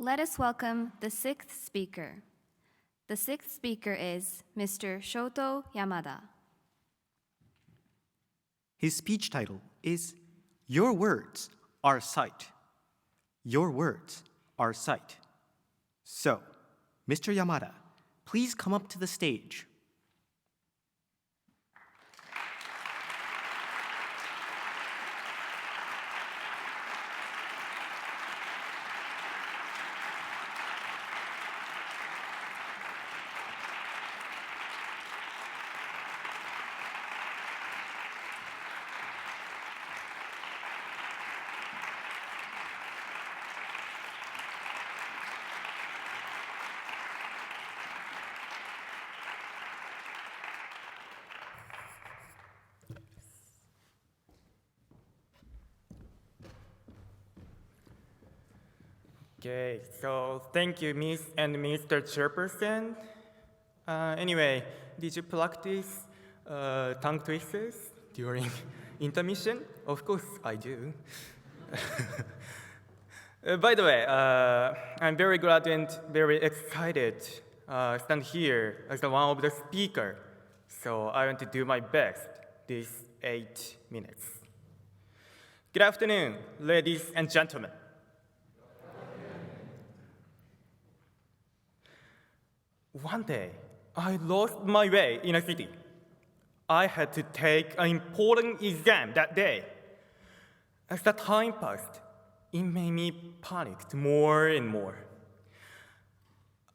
Let us welcome the sixth speaker. The sixth speaker is Mr. Shoto Yamada. His speech title is Your Words Are Sight. Your words are sight. So, Mr. Yamada, please come up to the stage. Okay, so thank you, Miss and Mr. Chairperson. Anyway, did you practice tongue twisters during intermission? Of course, I do. By the way, I'm very glad and very excited stand here as one of the speakers. So I want to do my best these 8 minutes. Good afternoon, ladies and gentlemen. One day, I lost my way in a city. I had to take an important exam that day. As the time passed, it made me panic more and more.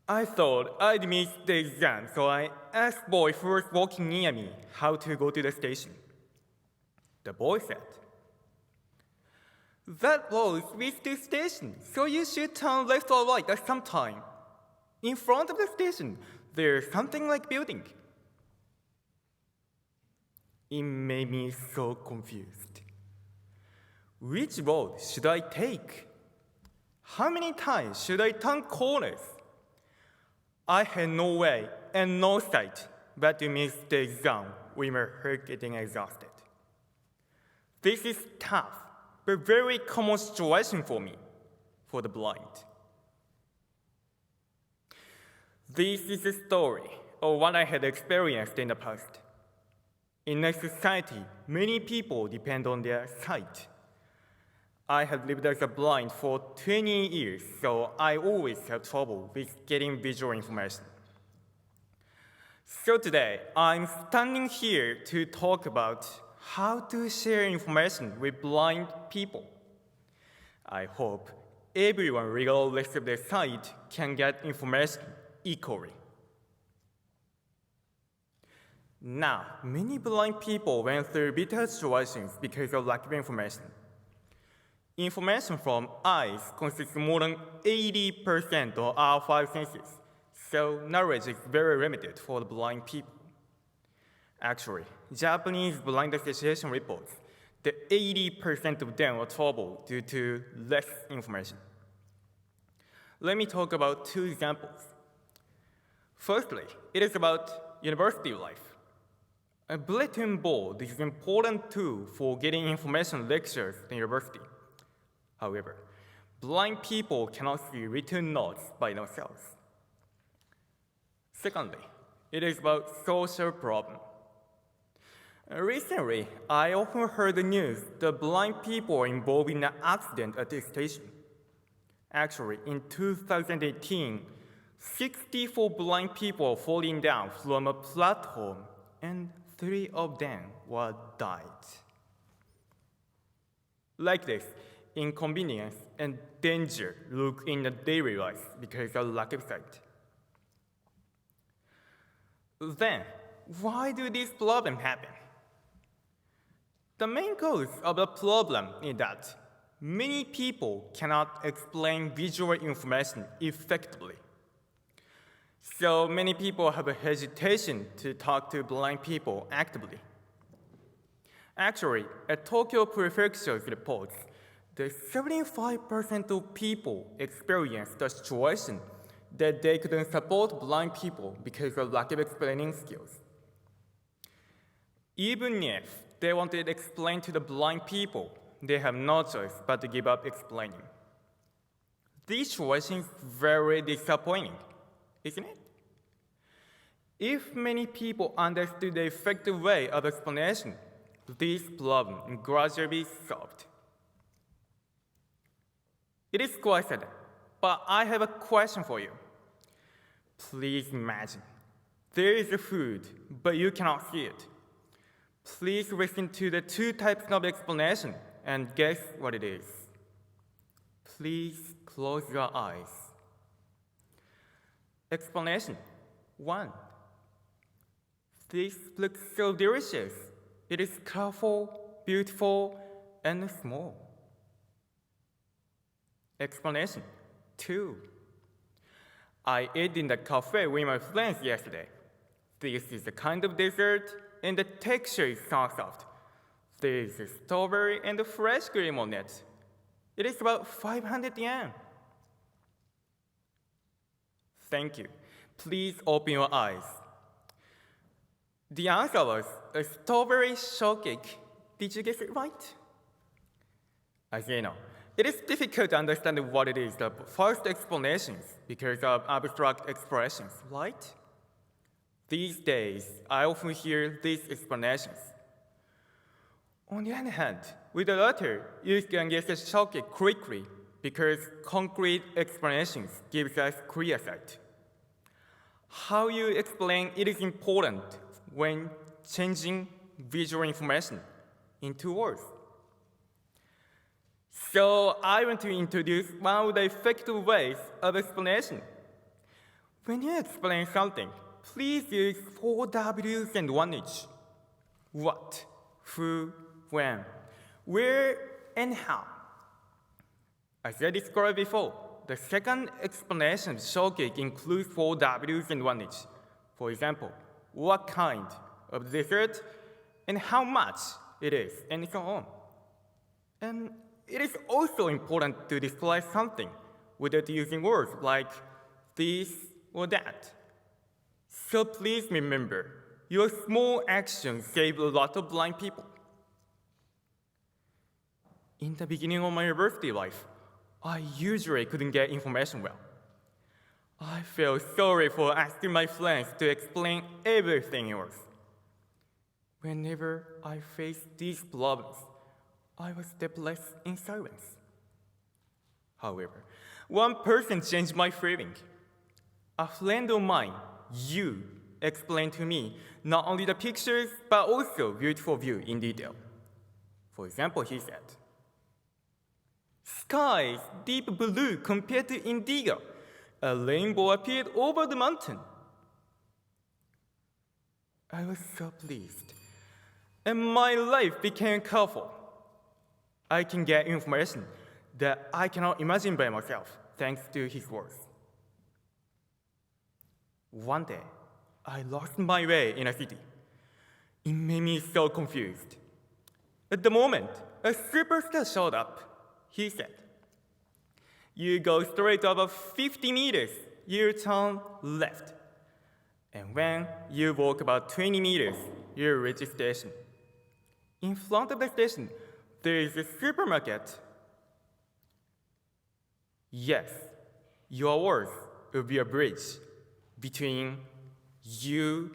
I thought I'd miss the exam, so I asked the boy who was walking near me how to go to the station. The boy said, "That road leads to the station, so you should turn left or right at some time. In front of the station, there's something like building." It made me so confused. Which road should I take? How many times should I turn corners? I had no way and no sight but to miss the exam without getting exhausted. This is tough, but very common situation for me, for the blind. This is a story of what I had experienced in the past. In a society, many people depend on their sight. I have lived as a blind for 20 years, so I always have trouble with getting visual information. So today, I'm standing here to talk about how to share information with blind people. I hope everyone, regardless of their sight, can get information equally. Now, many blind people went through bitter situations because of lack of information. Information from eyes consists more than 80% of our 5 senses, so knowledge is very limited for the blind people. Actually, Japanese Blind Association reports that 80% of them are troubled due to less information. Let me talk about 2 examples. Firstly, it is about university life. A bulletin board is an important tool for getting information lectures at the university. However, blind people cannot see written notes by themselves. Secondly, it is about social problem. Recently, I often heard the news that blind people are involved in an accident at the station. Actually, in 2018, 64 blind people falling down from a platform, and 3 of them were died. Like this, inconvenience and danger look in the daily life because of lack of sight. Then, why do these problems happen? The main cause of the problem is that many people cannot explain visual information effectively. So many people have a hesitation to talk to blind people actively. Actually, at Tokyo Prefecture's reports, that 75% of people experience the situation that they couldn't support blind people because of lack of explaining skills. Even if they wanted to explain to the blind people, they have no choice but to give up explaining. This situation is very disappointing, isn't it? If many people understood the effective way of explanation, this problem would gradually be solved. It is quite sad, but I have a question for you. Please imagine, there is a food, but you cannot see it. Please listen to the two types of explanation and guess what it is. Please close your eyes. Explanation 1. This looks so delicious. It is colorful, beautiful, and small. Explanation 2. I ate in the cafe with my friends yesterday. This is a kind of dessert, and the texture is so soft. There is a strawberry and a fresh cream on it. It is about 500 yen. Thank you. Please open your eyes. The answer was a strawberry shortcake. Did you guess it right? As you know, it is difficult to understand what it is, the first explanations, because of abstract expressions, right? These days, I often hear these explanations. On the other hand, with a letter, you can get a shortcut quickly because concrete explanations gives us clear sight. How you explain it is important when changing visual information into words. So I want to introduce one of the effective ways of explanation. When you explain something, please use 4 W's and 1 H. What, who, when, where, and how. As I described before, the second explanation of shortcake includes 4 W's and 1 H. For example, what kind of dessert and how much it is, and so on. And it is also important to describe something without using words like this or that. So please remember, your small actions save a lot of blind people. In the beginning of my university life, I usually couldn't get information well. I felt sorry for asking my friends to explain everything else. Whenever I faced these problems, I was depressed in silence. However, one person changed my feeling. A friend of mine, Yu, explained to me not only the pictures, but also beautiful view in detail. For example, he said, "Skies deep blue compared to indigo. A rainbow appeared over the mountain." I was so pleased, and my life became colorful. I can get information that I cannot imagine by myself, thanks to his words. One day, I lost my way in a city. It made me so confused. At the moment, a superstar showed up. He said, "You go straight over 50 meters, you turn left. And when you walk about 20 meters, you reach a station. In front of the station, there is a supermarket." Yes, your words will be a bridge between you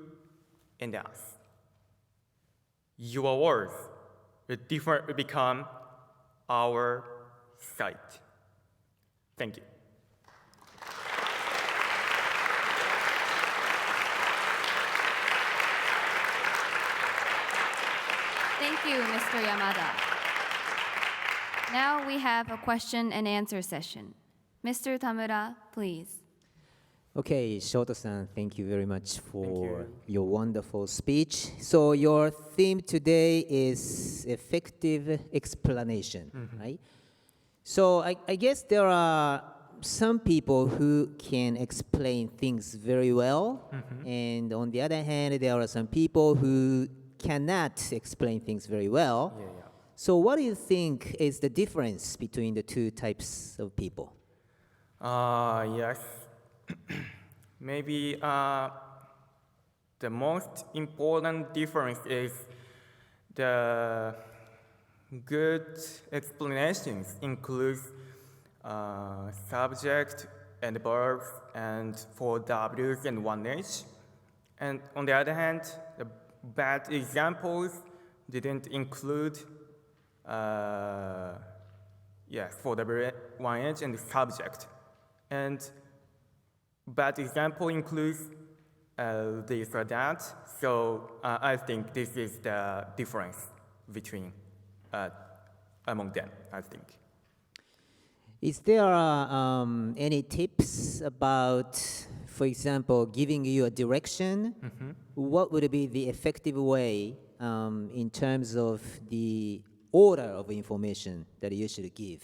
and us. Your words will become our sight. Thank you. Thank you, Mr. Yamada. Now we have a question and answer session. Mr. Tamura, please. Okay, Shoto-san, thank you very much for your wonderful speech. So your theme today is effective explanation, right? So I guess there are some people who can explain things very well, and on the other hand, there are some people who cannot explain things very well. So what do you think is the difference between the two types of people? Yes. Maybe the most important difference is the good explanations includes subject and verbs and 4 W's and 1 H. And on the other hand, the bad examples didn't include 4 W, 1 H and subject. And bad example includes this or that. So I think this is the difference between among them, I think. Is there any tips about, for example, giving you a direction? What would be the effective way in terms of the order of information that you should give?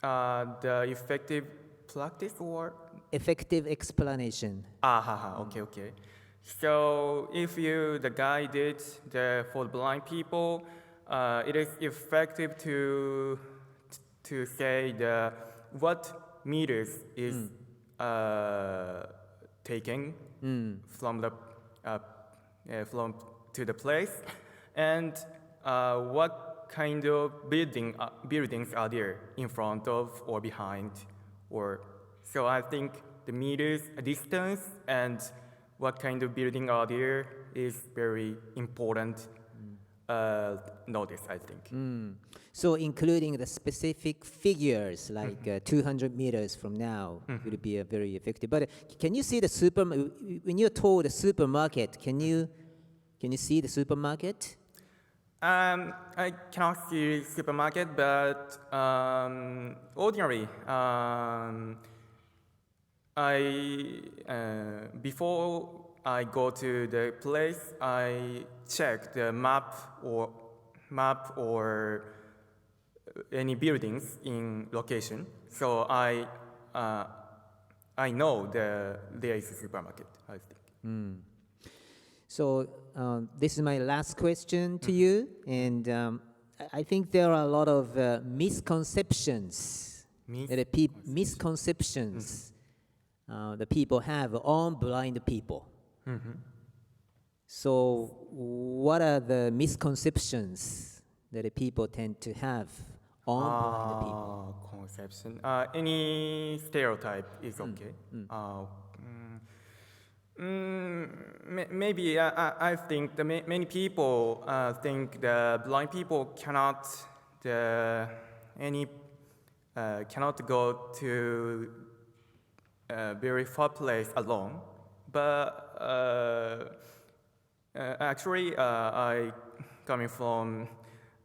The effective practice or? Effective explanation. Okay. So if the guided for blind people, it is effective to say what meters is taken from to the place, and what kind of buildings are there in front of or behind, or so I think the meters distance and what kind of building are there is very important notice, I think. So including the specific figures, like 200 meters from now, would be very effective. But can you see the when you're told the supermarket, can you see the supermarket? I cannot see supermarket, but ordinarily, before I go to the place, I check the map or any buildings in location. So I know there is a supermarket, I think. So this is my last question to you, and I think there are a lot of misconceptions that people have on blind people. So what are the misconceptions that people tend to have on blind people? Conception. Any stereotype is okay. Maybe I think many people think the blind people cannot go to a very far place alone. But actually, I coming from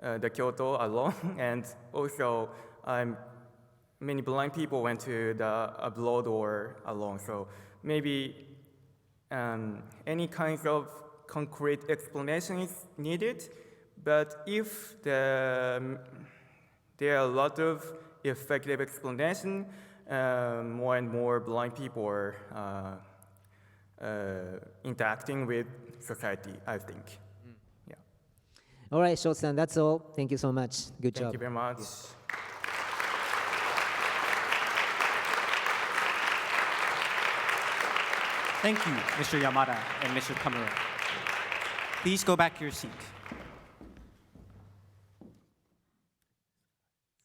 the Kyoto alone, and also many blind people went to the abroad or alone. So maybe any kinds of concrete explanation is needed. But if there are a lot of effective explanation, more and more blind people are interacting with society, I think. Yeah. All right, Shoto-san, that's all. Thank you so much. Good job. Thank you very much. Thank you, Mr. Yamada and Mr. Kamura. Please go back to your seat.